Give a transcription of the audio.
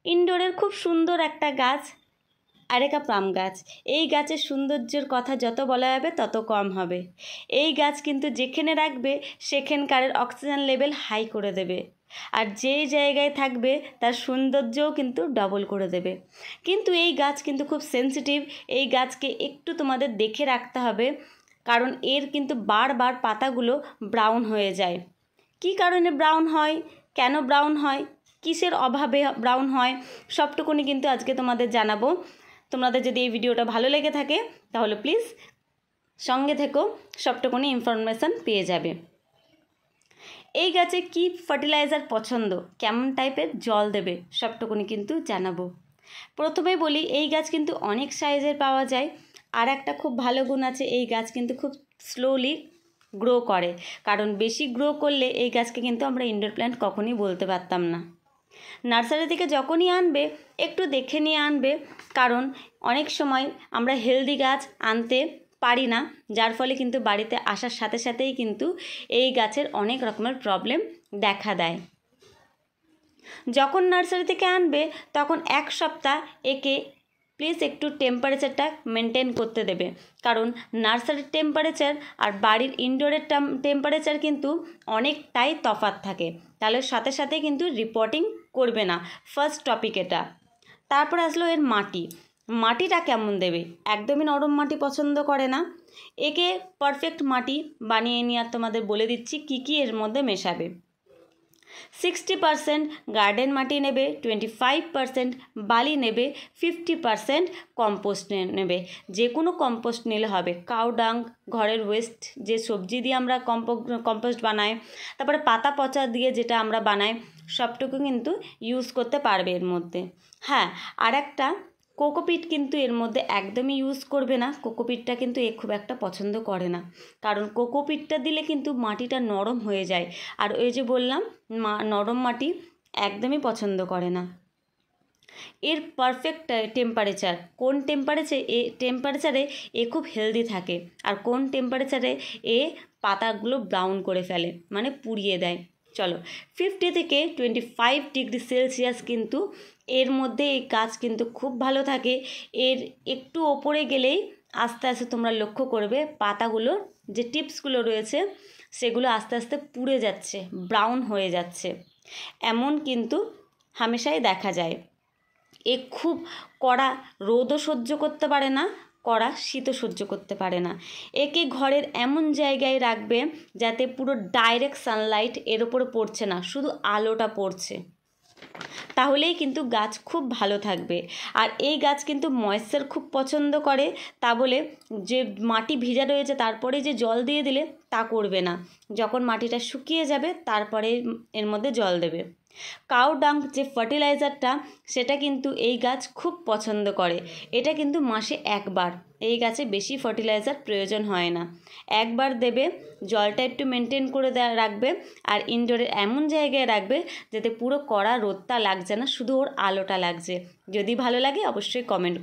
ইনডোরের খুব সুন্দর একটা গাছ আরেকা পাম গাছ। এই গাছের সৌন্দর্যের কথা যত বলা যাবে তত কম হবে। এই গাছ কিন্তু যেখানে রাখবে সেখানকার অক্সিজেন লেভেল হাই করে দেবে, আর যেই জায়গায় থাকবে তার সৌন্দর্যও কিন্তু ডবল করে দেবে। কিন্তু এই গাছ কিন্তু খুব সেন্সিটিভ। এই গাছকে একটু তোমাদের দেখে রাখতে হবে, কারণ এর কিন্তু বারবার পাতাগুলো ব্রাউন হয়ে যায়। কী কারণে ব্রাউন হয়, কেন ব্রাউন হয়, কিসের অভাবে ব্রাউন হয়, সবটুকুনি কিন্তু আজকে তোমাদের জানাবো। তোমাদের যদি এই ভিডিওটা ভালো লেগে থাকে তাহলে প্লিজ সঙ্গে থেকো, সবটুকুনি ইনফরমেশান পেয়ে যাবে। এই গাছে কি ফার্টিলাইজার পছন্দ, কেমন টাইপের জল দেবে, সবটুকুনি কিন্তু জানাবো। প্রথমেই বলি, এই গাছ কিন্তু অনেক সাইজের পাওয়া যায়। আর একটা খুব ভালো গুণ আছে, এই গাছ কিন্তু খুব স্লোলি গ্রো করে, কারণ বেশি গ্রো করলে এই গাছকে কিন্তু আমরা ইনডোর প্ল্যান্ট কখনই বলতে পারতাম না। নার্সারি থেকে যখনই আনবে একটু দেখে নিয়ে আনবে, কারণ অনেক সময় আমরা হেলদি গাছ আনতে পারি না, যার ফলে কিন্তু বাড়িতে আসার সাথে সাথেই কিন্তু এই গাছের অনেক রকমের প্রবলেম দেখা দেয়। যখন নার্সারি থেকে আনবে তখন এক সপ্তাহ একে প্লিজ একটু টেম্পারেচারটা মেনটেন করতে দেবে, কারণ নার্সারির টেম্পারেচার আর বাড়ির ইনডোরের টেম্পারেচার কিন্তু অনেকটাই তফাৎ থাকে। তাহলে সাথে সাথে কিন্তু রিপোর্টিং করবে না, ফার্স্ট টপিক এটা। তারপর আসলো এর মাটিটা কেমন দেবে। একদমই নরম মাটি পছন্দ করে না। একে পারফেক্ট মাটি বানিয়ে নিয়ে আর তোমাদের বলে দিচ্ছি কি কি এর মধ্যে মেশাবে। 60% গার্ডেন মাটি নেবে, 25% বালি নেবে, 50% কম্পোস্ট নেবে। যে কোনো কম্পোস্ট নিলে হবে। কাউ ডাং, ঘরের ওয়েস্ট যে সবজি দিয়ে আমরা কম্পোস্ট বানাই, তারপরে পাতা পচা দিয়ে যেটা আমরা বানাই, সবটুকু কিন্তু ইউজ করতে পারবে এর মধ্যে। হ্যাঁ, আর একটা কোকোপিট কিন্তু এর মধ্যে একদমই ইউজ করবে না। কোকোপিটটা কিন্তু এ খুব একটা পছন্দ করে না, কারণ কোকোপিটটা দিলে কিন্তু মাটিটা নরম হয়ে যায়, আর ওই যে বললাম নরম মাটি একদমই পছন্দ করে না। এর পারফেক্ট টেম্পারেচার, কোন টেম্পারেচারে এ খুব হেলদি থাকে, আর কোন টেম্পারেচারে এ পাতাগুলো ব্রাউন করে ফেলে, মানে পুড়িয়ে দেয়। চলো, 50 থেকে 25 ডিগ্রি সেলসিয়াস কিন্তু এর মধ্যে এই গাছ কিন্তু খুব ভালো থাকে। এর একটু ওপরে গেলেই আস্তে আস্তে তোমরা লক্ষ্য করবে পাতাগুলোর যে টিপসগুলো রয়েছে সেগুলো আস্তে আস্তে পুড়ে যাচ্ছে, ব্রাউন হয়ে যাচ্ছে। এমন কিন্তু হামেশাই দেখা যায়। এ খুব কড়া রোদও সহ্য করতে পারে না, কড়া শীতও সহ্য করতে পারে না। একে ঘরের এমন জায়গায় রাখবে যাতে পুরো ডাইরেক্ট সানলাইট এর ওপরে পড়ছে না, শুধু আলোটা পড়ছে, তাহলেই কিন্তু গাছ খুব ভালো থাকবে। আর এই গাছ কিন্তু ময়েশ্চার খুব পছন্দ করে, তা বলে যে মাটি ভিজা রয়েছে তারপরে যে জল দিয়ে দিলে তা করবে না। যখন মাটিটা শুকিয়ে যাবে তারপরে এর মধ্যে জল দেবে। কাউ ডাং যে ফার্টিলাইজারটা, সেটা কিন্তু এই গাছ খুব পছন্দ করে। এটা কিন্তু মাসে একবার, এই গাছে বেশি ফার্টিলাইজার প্রয়োজন হয় না, একবার দেবে। জলটা একটু মেনটেন করে রাখবে, আর ইনডোরের এমন জায়গায় রাখবে যাতে পুরো কড়া রোদটা লাগছে না, শুধু ওর আলোটা লাগছে। যদি ভালো লাগে অবশ্যই কমেন্ট